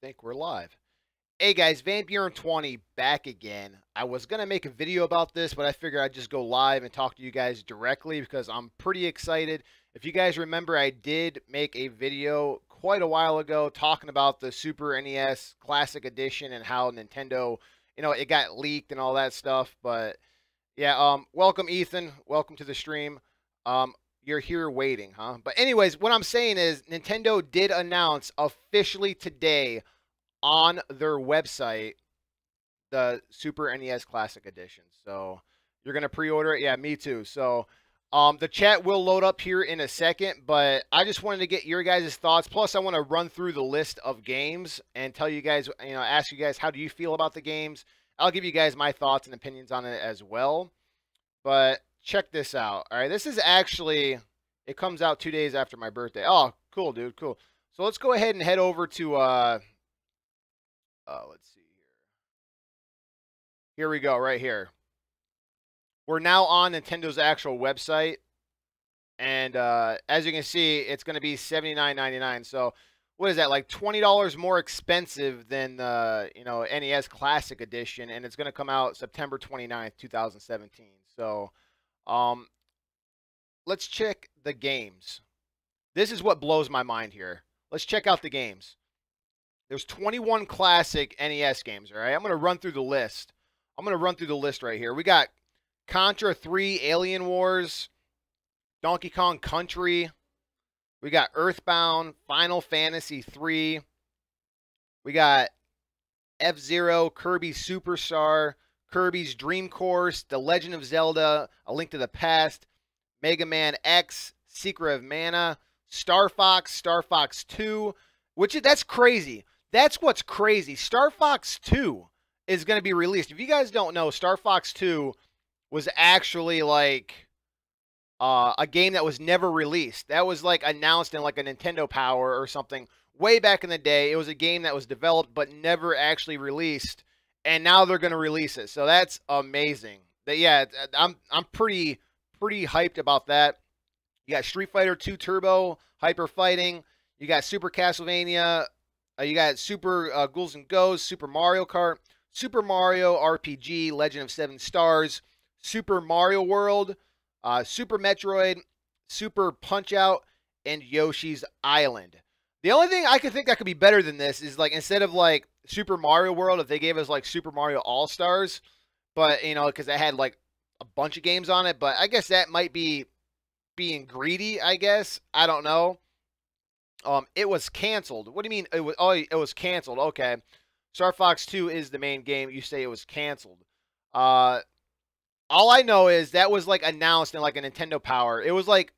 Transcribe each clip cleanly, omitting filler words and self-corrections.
Think we're live. Hey guys, Van Buren 20 back again. I was going to make a video about this, but I figured I'd just go live and talk to you guys directly because I'm pretty excited. If you guys remember, I did make a video quite a while ago talking about the Super NES Classic Edition and how Nintendo, it got leaked and all that stuff. But yeah, welcome Ethan. Welcome to the stream. You're here waiting, huh? But anyways, what I'm saying is Nintendo did announce officially today on their website the Super NES Classic Edition. So you're gonna pre-order it? Yeah, me too. So the chat will load up here in a second, but I just wanted to get your guys' thoughts. Plus, I want to run through the list of games and tell you guys, ask you guys how do you feel about the games. I'll give you guys my thoughts and opinions on it as well. But check this out. All right, this is actually, it comes out 2 days after my birthday. Oh, cool, dude, cool. So let's go ahead and head over to let's see here. Here we go, right here. We're now on Nintendo's actual website, and as you can see, it's going to be $79.99. So, what is that? Like $20 more expensive than the NES Classic Edition, and it's going to come out September 29th, 2017. So, let's check the games. This is what blows my mind here. Let's check out the games. There's 21 classic NES games, all right? I'm going to run through the list. Right here. We got Contra 3, Alien Wars, Donkey Kong Country. We got Earthbound, Final Fantasy 3. We got F-Zero, Kirby Superstar, Kirby's Dream Course, The Legend of Zelda, A Link to the Past, Mega Man X, Secret of Mana, Star Fox, Star Fox 2, that's crazy. That's what's crazy. Star Fox 2 is going to be released. If you guys don't know, Star Fox 2 was actually like a game that was never released. That was like announced in like a Nintendo Power or something way back in the day. It was a game that was developed but never actually released, and now they're going to release it. So that's amazing. Yeah, I'm pretty hyped about that. You got Street Fighter 2 Turbo, Hyper Fighting. You got Super Castlevania. You got Super Ghouls and Ghosts, Super Mario Kart, Super Mario RPG, Legend of Seven Stars, Super Mario World, Super Metroid, Super Punch-Out, and Yoshi's Island. The only thing I could think that could be better than this is like instead of like Super Mario World, if they gave us like Super Mario All-Stars, but because it had like a bunch of games on it, but I guess that might be being greedy, I guess. I don't know. It was canceled. What do you mean? It was canceled. Okay. Star Fox 2 is the main game. You say it was canceled. All I know is that was like announced in like a Nintendo Power. It was like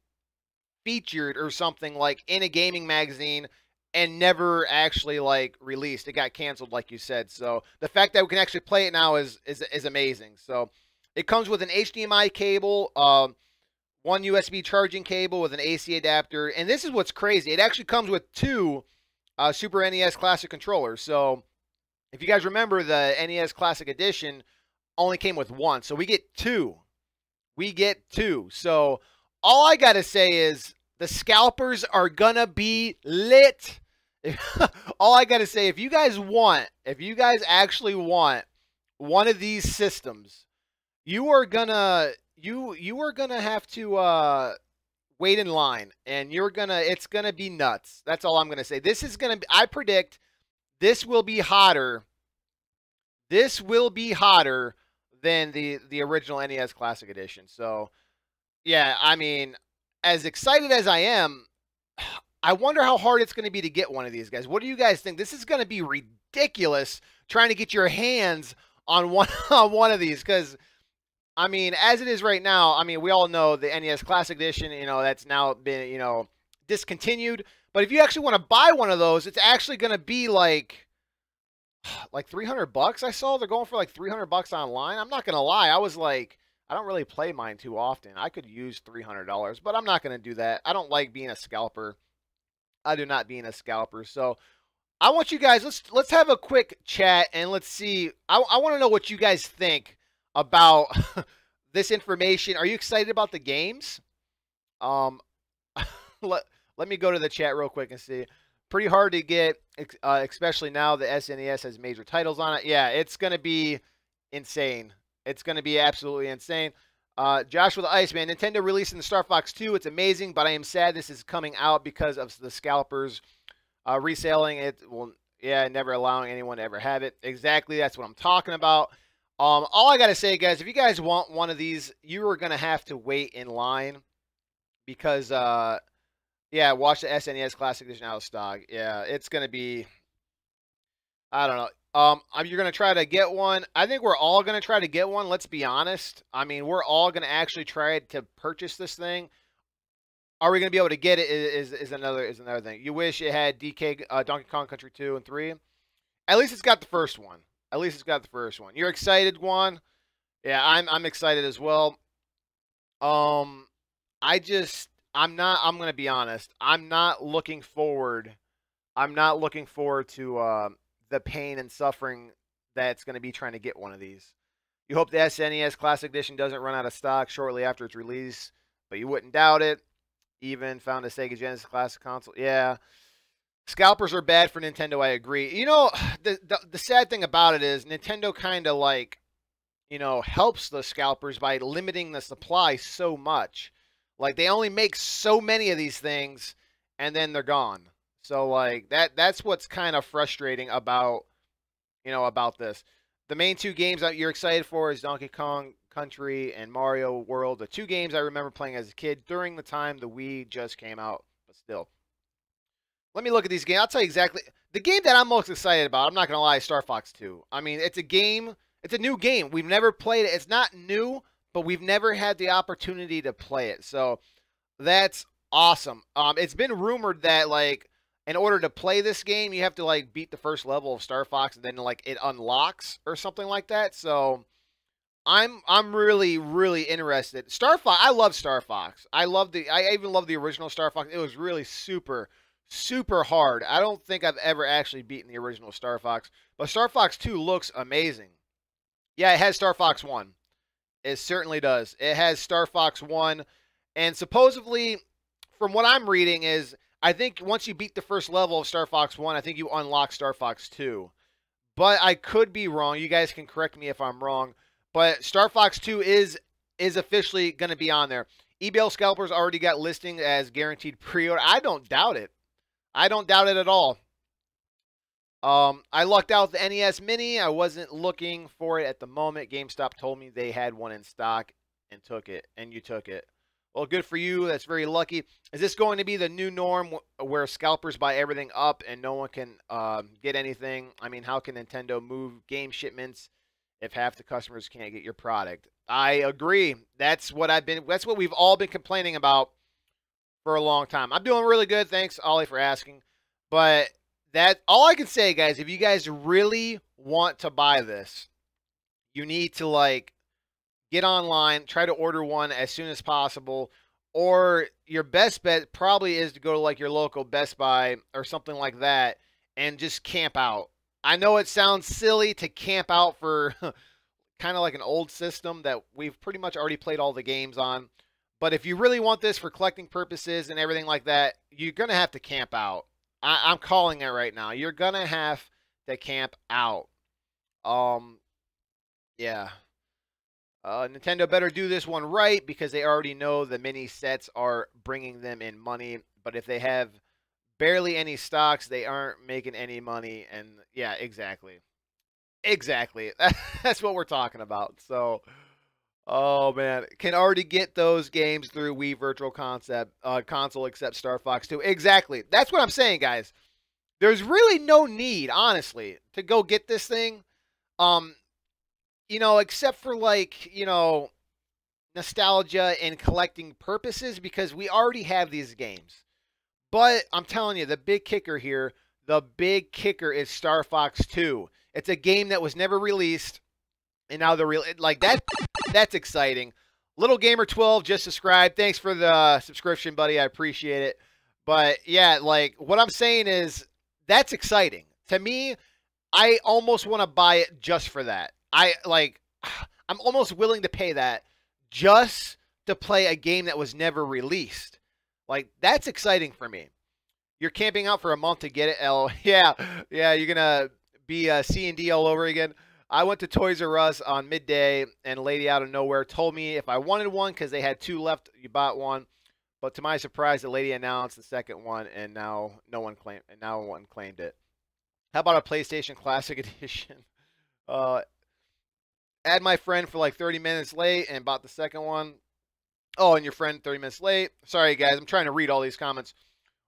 featured or something like in a gaming magazine and never actually like released. It got canceled, like you said. So the fact that we can actually play it now is amazing. So it comes with an HDMI cable, one USB charging cable with an AC adapter, and this is what's crazy. It actually comes with two Super NES Classic controllers. So if you guys remember, the NES Classic Edition only came with one, so we get two. So all I gotta say is the scalpers are gonna be lit. All I gotta say, if you guys actually want one of these systems, you are gonna have to wait in line, and it's gonna be nuts. That's all I'm gonna say. I predict this will be hotter. This will be hotter than the original NES Classic Edition. So yeah, I mean, as excited as I am, I wonder how hard it's going to be to get one of these guys. What do you guys think? This is going to be ridiculous trying to get your hands on one of these, because I mean, as it is right now, I mean, we all know the NES Classic Edition, that's now been, discontinued. But if you actually want to buy one of those, it's actually going to be like $300. I saw they're going for like $300 online. I'm not going to lie. I was like, I don't really play mine too often. I could use $300, but I'm not going to do that. I don't like being a scalper. I do not being a scalper. So I want you guys, let's have a quick chat and let's see. I want to know what you guys think about this information. Are you excited about the games? Let me go to the chat real quick and see. pretty hard to get, especially now the SNES has major titles on it. Yeah, it's going to be insane. It's going to be absolutely insane. Josh with the Iceman, Nintendo releasing the Star Fox 2. It's amazing, but I am sad this is coming out because of the scalpers reselling it. Well, yeah, never allowing anyone to ever have it. Exactly, that's what I'm talking about. All I got to say, guys, if you guys want one of these, you are going to have to wait in line because, yeah, watch the SNES Classic Edition out of stock. Yeah, it's going to be, I don't know. You're going to try to get one. I think we're all going to try to get one. Let's be honest. I mean, we're all going to actually try to purchase this thing. Are we going to be able to get it is another thing. You wish it had Donkey Kong Country 2 and 3. At least it's got the first one. At least it's got the first one. You're excited, Juan? Yeah, I'm excited as well. I'm going to be honest. I'm not looking forward to the pain and suffering that's going to be trying to get one of these. You hope the SNES Classic Edition doesn't run out of stock shortly after its release, but you wouldn't doubt it. Even found a Sega Genesis Classic console. Yeah. Scalpers are bad for Nintendo, I agree. You know, the sad thing about it is Nintendo kind of like, you know, helps the scalpers by limiting the supply so much. Like, they only make so many of these things, and then they're gone. So, like, that's what's kind of frustrating about, you know, about this. The main two games that you're excited for is Donkey Kong Country and Mario World. The two games I remember playing as a kid during the time the Wii just came out, but still. Let me look at these games. I'll tell you exactly. The game that I'm most excited about, I'm not going to lie, is Star Fox 2. I mean, it's a game. It's a new game. We've never played it. It's not new, but we've never had the opportunity to play it. So that's awesome. It's been rumored that, like, in order to play this game, you have to, like, beat the first level of Star Fox, and then, like, it unlocks or something like that. So I'm really, really interested. Star Fox, I love Star Fox. I even love the original Star Fox. It was really super hard. I don't think I've ever actually beaten the original Star Fox, but Star Fox 2 looks amazing. Yeah, it has Star Fox 1. It certainly does. It has Star Fox 1, and supposedly, from what I'm reading, is I think once you beat the first level of Star Fox 1, I think you unlock Star Fox 2. But I could be wrong. You guys can correct me if I'm wrong. But Star Fox 2 is officially going to be on there. eBay Scalpers already got listing as guaranteed pre-order. I don't doubt it. I don't doubt it at all. I lucked out with the NES Mini. I wasn't looking for it at the moment. GameStop told me they had one in stock and took it, and you took it. Well, good for you. That's very lucky. Is this going to be the new norm where scalpers buy everything up and no one can get anything? I mean, how can Nintendo move game shipments if half the customers can't get your product? I agree. That's what we've all been complaining about for a long time. I'm doing really good. Thanks, Ollie, for asking. But all I can say, guys, if you guys really want to buy this, you need to, like, get online, try to order one as soon as possible, or your best bet probably is to go to, like, your local Best Buy or something like that and just camp out. I know it sounds silly to camp out for kind of like an old system that we've pretty much already played all the games on, but if you really want this for collecting purposes and everything like that, you're going to have to camp out. I'm calling it right now. You're going to have to camp out. Yeah. Nintendo better do this one right because they already know the mini sets are bringing them in money. But if they have barely any stocks, they aren't making any money. And yeah, exactly. Exactly. That's what we're talking about. So, oh man, can already get those games through Wii Virtual Console except Star Fox 2. Exactly. That's what I'm saying, guys. There's really no need, honestly, to go get this thing. You know, except for, like, you know, nostalgia and collecting purposes, because we already have these games. But I'm telling you, the big kicker here, the big kicker is Star Fox 2. It's a game that was never released, and now they're like that. That's exciting. Little Gamer 12 just subscribed. Thanks for the subscription, buddy. I appreciate it. But yeah, like, what I'm saying is that's exciting to me. I almost want to buy it just for that. I'm almost willing to pay that just to play a game that was never released. Like, that's exciting for me. You're camping out for a month to get it, L. Yeah, yeah, you're gonna be C&D all over again. I went to Toys R Us on midday, and a lady out of nowhere told me if I wanted one because they had 2 left. You bought one, but to my surprise, the lady announced the second one, and now no one claimed it. How about a PlayStation Classic Edition? Uh, add my friend for like 30 minutes late and bought the second one. Oh, and your friend 30 minutes late. Sorry, guys. I'm trying to read all these comments.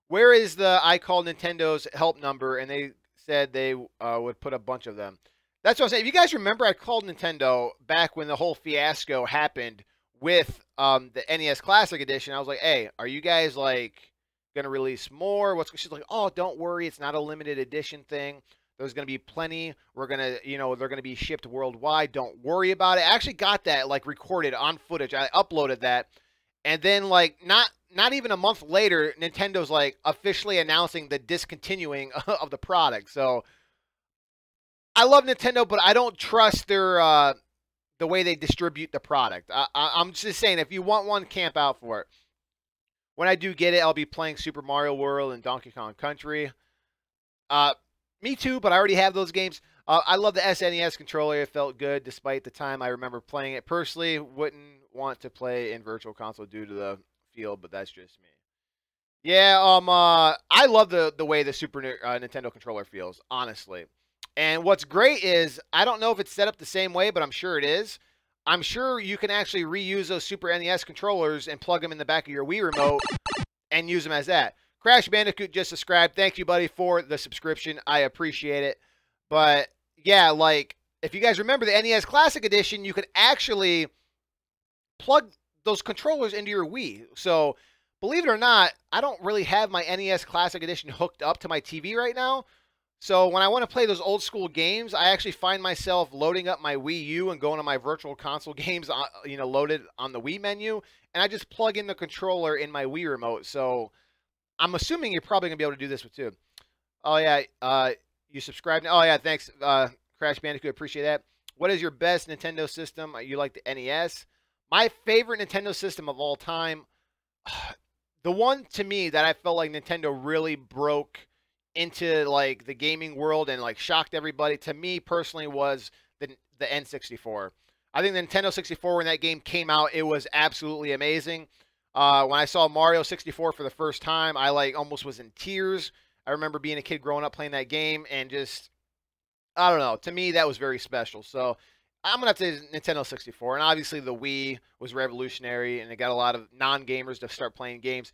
Where is the I called Nintendo's help number? And they said they would put a bunch of them. That's what I'm saying. If you guys remember, I called Nintendo back when the whole fiasco happened with the NES Classic Edition. I was like, hey, are you guys like going to release more? She's like, oh, don't worry. It's not a limited edition thing. There's going to be plenty. We're going to, they're going to be shipped worldwide. Don't worry about it. I actually got that like recorded on footage. I uploaded that. And then like not even a month later, Nintendo's like officially announcing the discontinuing of the product. So I love Nintendo, but I don't trust their the way they distribute the product. I'm just saying, if you want one, camp out for it. When I do get it, I'll be playing Super Mario World and Donkey Kong Country. Me too, but I already have those games. I love the SNES controller. It felt good despite the time I remember playing it. Personally, wouldn't want to play in Virtual Console due to the feel, but that's just me. Yeah, I love the way the Super Nintendo controller feels, honestly. And what's great is, I don't know if it's set up the same way, but I'm sure it is. I'm sure you can actually reuse those Super NES controllers and plug them in the back of your Wii remote and use them as that. Crash Bandicoot just subscribed. Thank you, buddy, for the subscription. I appreciate it. But, yeah, like, if you guys remember the NES Classic Edition, you could actually plug those controllers into your Wii. So, believe it or not, I don't really have my NES Classic Edition hooked up to my TV right now. So when I want to play those old school games, I actually find myself loading up my Wii U and going to my Virtual Console games, loaded on the Wii menu, and I just plug in the controller in my Wii remote. So I'm assuming you're probably gonna be able to do this with too. Oh yeah, you subscribed? Oh yeah, thanks, Crash Bandicoot. Appreciate that. What is your best Nintendo system? You like the NES? My favorite Nintendo system of all time, the one to me that I felt like Nintendo really broke into like the gaming world and like shocked everybody, to me personally, was the N64. I think the Nintendo 64, when that game came out, it was absolutely amazing. When I saw Mario 64 for the first time, I like almost was in tears. I remember being a kid growing up playing that game, and just, I don't know, to me that was very special. So I'm gonna have to say Nintendo 64, and obviously the Wii was revolutionary, and it got a lot of non-gamers to start playing games.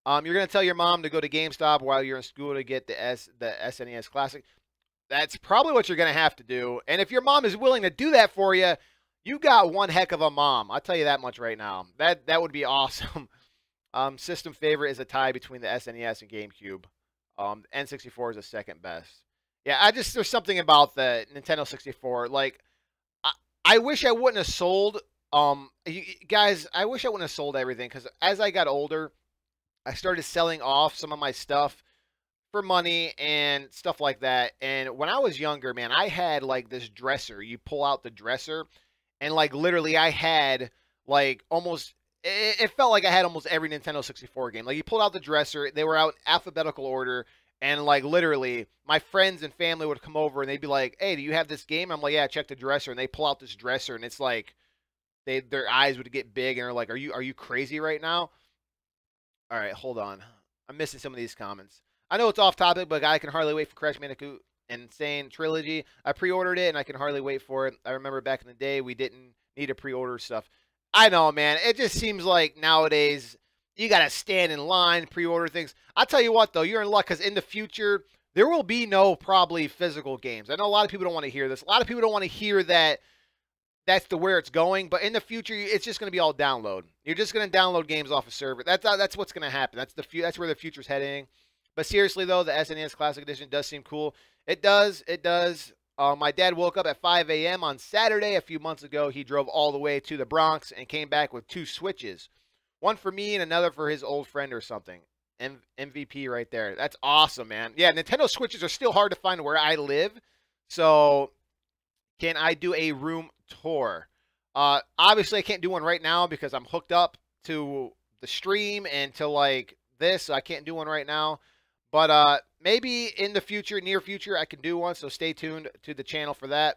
You're going to tell your mom to go to GameStop while you're in school to get the SNES Classic. That's probably what you're going to have to do. And if your mom is willing to do that for you, you got one heck of a mom. I'll tell you that much right now. That would be awesome. System favorite is a tie between the SNES and GameCube. N64 is the second best. Yeah, there's something about the Nintendo 64. Like, I wish I wouldn't have sold, guys, I wish I wouldn't have sold everything, because as I got older, I started selling off some of my stuff for money and stuff like that. And when I was younger, man, I had like this dresser. You pull out the dresser, and like literally I had like it felt like I had almost every Nintendo 64 game. Like, you pulled out the dresser, they were out in alphabetical order, and like literally my friends and family would come over and they'd be like, hey, do you have this game? I'm like, yeah, check the dresser. And they pull out this dresser, and it's like their eyes would get big, and they're like, are you crazy right now? All right, hold on. I'm missing some of these comments. I know it's off topic, but I can hardly wait for Crash Bandicoot Insane Trilogy. I pre-ordered it, and I can hardly wait for it. I remember back in the day, we didn't need to pre-order stuff. I know, man. It just seems like nowadays you got to stand in line, pre-order things. I'll tell you what, though. You're in luck, because in the future, there will be no probably physical games. I know a lot of people don't want to hear this. A lot of people don't want to hear that that's where it's going, but in the future, it's just going to be all download. You're just going to download games off a server. That's what's going to happen. That's where the future's heading. But seriously, though, the SNES Classic Edition does seem cool. It does. It does. My dad woke up at 5 a.m. on Saturday a few months ago. He drove all the way to the Bronx and came back with 2 Switches. One for me and another for his old friend or something. MVP right there. That's awesome, man. Yeah, Nintendo Switches are still hard to find where I live. So, can I do a room tour? Obviously, I can't do one right now because I'm hooked up to the stream and to like this, so I can't do one right now. But maybe in the future, near future, I can do one. So stay tuned to the channel for that.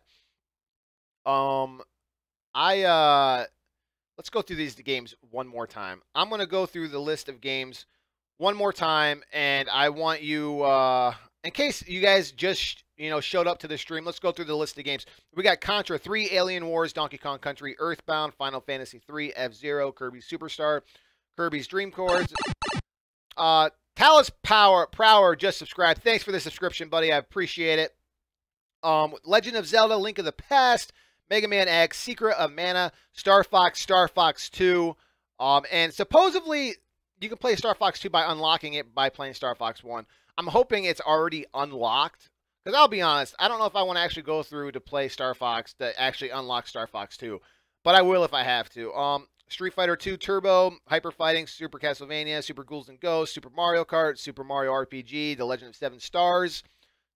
Let's go through these games one more time. I'm gonna go through the list of games one more time, and I want you, in case you guys just showed up to the stream, let's go through the list of games. We got Contra 3, Alien Wars, Donkey Kong Country, Earthbound, Final Fantasy 3, F-Zero, Kirby Superstar, Kirby's Dream Course. Talus Prower just subscribed. Thanks for the subscription, buddy. I appreciate it. Legend of Zelda, Link of the Past, Mega Man X, Secret of Mana, Star Fox 2. And supposedly you can play Star Fox 2 by unlocking it by playing Star Fox 1. I'm hoping it's already unlocked. Because I'll be honest, I don't know if I want to actually go through to play Star Fox to actually unlock Star Fox 2. But I will if I have to. Street Fighter 2 Turbo, Hyper Fighting, Super Castlevania, Super Ghouls and Ghosts, Super Mario Kart, Super Mario RPG, The Legend of Seven Stars,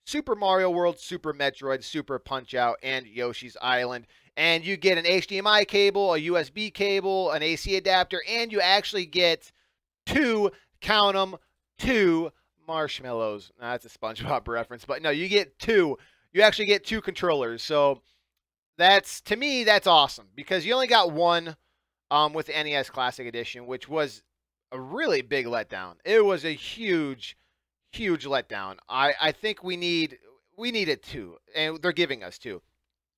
Super Mario World, Super Metroid, Super Punch-Out, and Yoshi's Island. And you get an HDMI cable, a USB cable, an AC adapter, and you actually get count them, two marshmallows. Nah, that's a SpongeBob reference, but no, you get two. You actually get two controllers. So to me, that's awesome because you only got one with the NES Classic Edition, which was a really big letdown. It was a huge letdown. I think we needed two, and they're giving us two.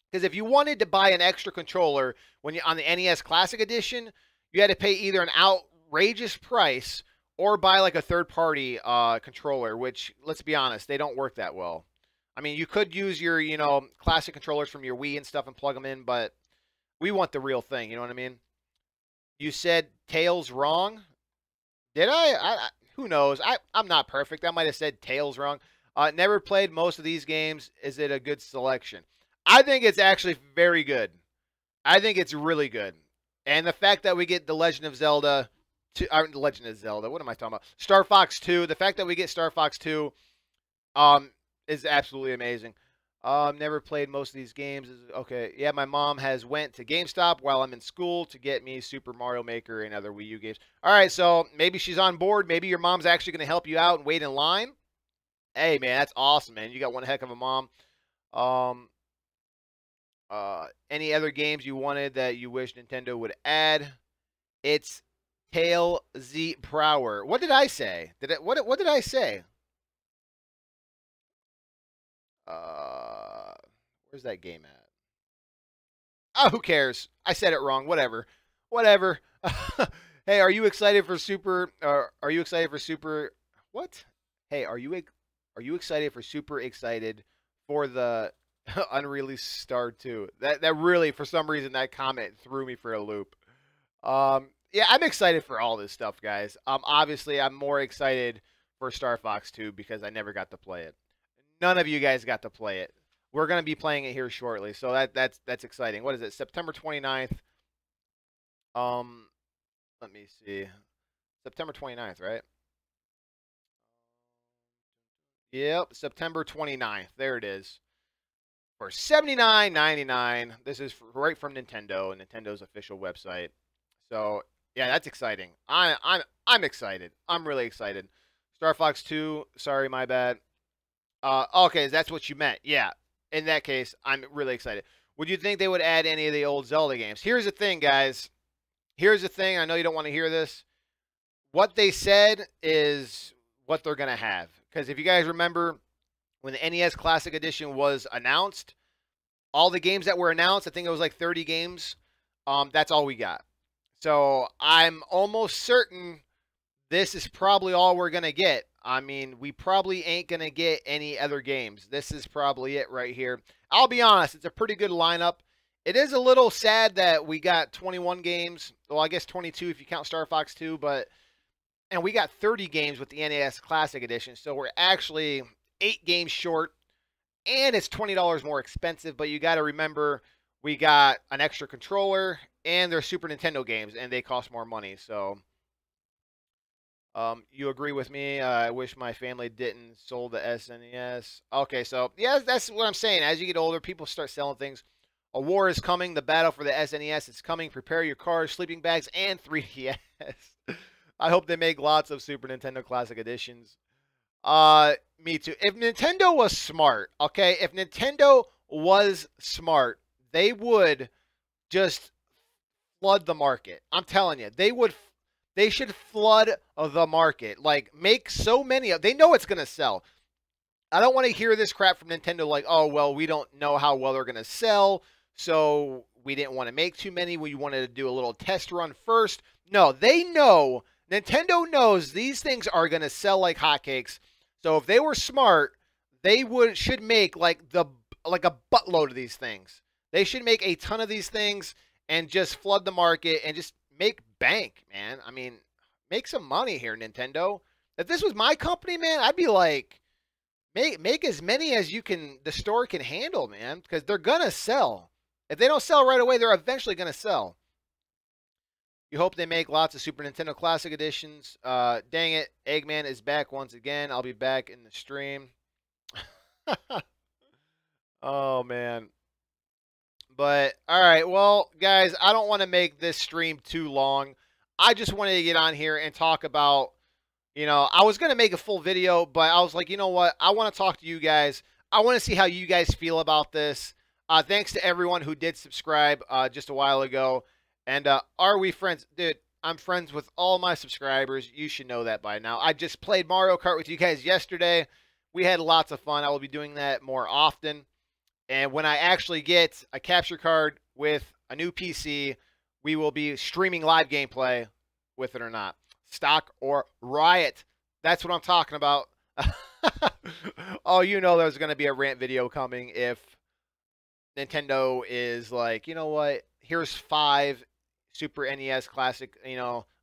Because if you wanted to buy an extra controller when you're on the NES Classic Edition, you had to pay either an outrageous price or buy like a third-party controller, which, let's be honest, they don't work that well. I mean, you could use your, classic controllers from your Wii and stuff and plug them in, but we want the real thing, you know what I mean? You said Tails wrong. Did I? Who knows? I'm not perfect. I might have said Tails wrong. Never played most of these games. Is it a good selection? I think it's actually very good. I think it's really good. And the fact that we get The Legend of Zelda, Legend of Zelda, what am I talking about? Star Fox 2. The fact that we get Star Fox 2 is absolutely amazing. Never played most of these games. Okay, yeah, my mom has went to GameStop while I'm in school to get me Super Mario Maker and other Wii U games. All right, so maybe she's on board. Maybe your mom's actually going to help you out and wait in line. Hey, man, that's awesome, man. You got one heck of a mom. Any other games you wanted that you wish Nintendo would add? It's Tail Z Prower. What did I say? What did I say? Where's that game at? Oh, who cares? I said it wrong. Whatever. Hey, are you excited for Super? Are you excited for Super? What? Hey, are you excited for Super excited for the unreleased Star 2? That really, for some reason, that comment threw me for a loop. Yeah, I'm excited for all this stuff, guys. Obviously, I'm more excited for Star Fox 2 because I never got to play it. None of you guys got to play it. We're going to be playing it here shortly, so that's exciting. What is it? September 29th. Let me see. September 29th, right? Yep, September 29th. There it is. For $79.99. This is right from Nintendo, Nintendo's official website. So, yeah, that's exciting. I'm excited. I'm really excited. Star Fox 2, sorry, my bad. Okay, that's what you meant. Yeah. In that case, I'm really excited. Would you think they would add any of the old Zelda games? Here's the thing, guys. Here's the thing. I know you don't want to hear this. What they said is what they're going to have. Because if you guys remember, when the NES Classic Edition was announced, all the games that were announced, I think it was like 30 games, that's all we got. So I'm almost certain this is probably all we're going to get. I mean, we probably ain't going to get any other games. This is probably it right here. I'll be honest, it's a pretty good lineup. It is a little sad that we got 21 games. Well, I guess 22 if you count Star Fox 2, and we got 30 games with the NES Classic Edition. So we're actually 8 games short, and it's $20 more expensive. But you got to remember, we got an extra controller, and they're Super Nintendo games, and they cost more money. So you agree with me? I wish my family didn't sold the SNES. Okay, so yeah, that's what I'm saying. As you get older, people start selling things. A war is coming. The battle for the SNES is coming. Prepare your cars, sleeping bags, and 3DS. I hope they make lots of Super Nintendo Classic Editions. Me too. If Nintendo was smart, okay, if Nintendo was smart, they would just flood the market. I'm telling you, they would. They should flood the market. Like, make so many of. They know it's gonna sell. I don't want to hear this crap from Nintendo. Like, oh well, we don't know how well they're gonna sell, so we didn't want to make too many. We wanted to do a little test run first. No, they know. Nintendo knows these things are gonna sell like hotcakes. So if they were smart, they should make like a buttload of these things. They should make a ton of these things and just flood the market and just make bank, man. I mean, make some money here, Nintendo. If this was my company, man, I'd be like, make as many as the store can handle, man, because they're gonna sell. If they don't sell right away, they're eventually gonna sell. You hope they make lots of Super Nintendo Classic Editions. Dang it, Eggman is back once again. I'll be back in the stream. Oh, man. But, all right, well, guys, I don't want to make this stream too long. I just wanted to get on here and talk about, I was going to make a full video, but I was like, you know what? I want to talk to you guys. I want to see how you guys feel about this. Thanks to everyone who did subscribe just a while ago. And are we friends? Dude, I'm friends with all my subscribers. You should know that by now. I just played Mario Kart with you guys yesterday. We had lots of fun. I will be doing that more often. And when I actually get a capture card with a new PC, we will be streaming live gameplay with it or not. Stock or Riot. That's what I'm talking about. Oh, there's going to be a rant video coming if Nintendo is like, you know what? Here's 5 Super NES Classic,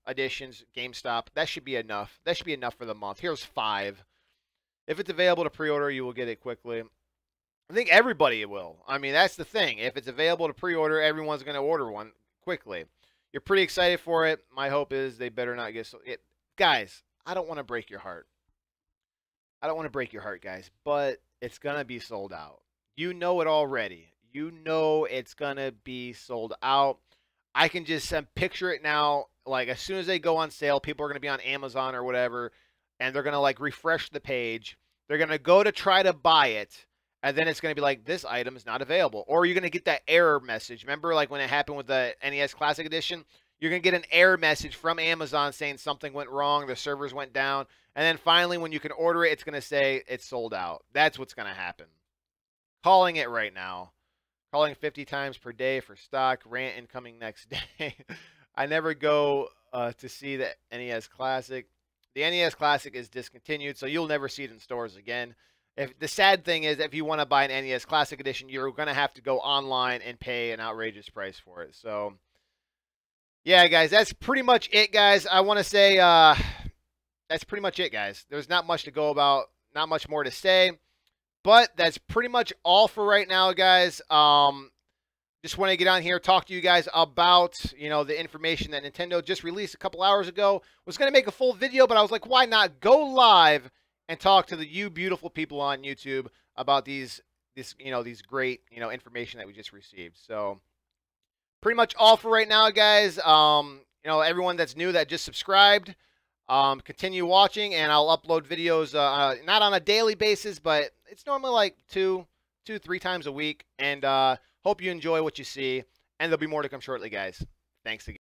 editions, GameStop. That should be enough. That should be enough for the month. Here's 5. If it's available to pre-order, you will get it quickly. I think everybody will. I mean, that's the thing. If it's available to pre-order, everyone's going to order one quickly. You're pretty excited for it. My hope is they better not get it. Guys, I don't want to break your heart. I don't want to break your heart, guys, but it's going to be sold out. You know it already. You know it's going to be sold out. I can just picture it now. Like, as soon as they go on sale, people are going to be on Amazon or whatever, and they're going to, like, refresh the page. They're going to go to try to buy it, and then it's going to be like, this item is not available. Or you're going to get that error message. Remember, like, when it happened with the NES Classic Edition? You're going to get an error message from Amazon saying something went wrong, the servers went down, and then finally, when you can order it, it's going to say it's sold out. That's what's going to happen. Calling it right now. Calling 50 times per day for stock. Rant incoming next day. I never go to see the NES Classic. The NES Classic is discontinued, so you'll never see it in stores again. The sad thing is, if you want to buy an NES Classic Edition, you're going to have to go online and pay an outrageous price for it. So, yeah, guys, that's pretty much it, guys. I want to say that's pretty much it, guys. There's not much to go about, not much more to say. But that's pretty much all for right now, guys. Just want to get on here, talk to you guys about, the information that Nintendo just released a couple hours ago. Was going to make a full video, but I was like, why not go live and talk to you beautiful people on YouTube about these great, information that we just received. So pretty much all for right now, guys. Everyone that's new that just subscribed, continue watching, and I'll upload videos, not on a daily basis, but it's normally like 2-3 times a week. And hope you enjoy what you see, and there'll be more to come shortly, guys. Thanks again.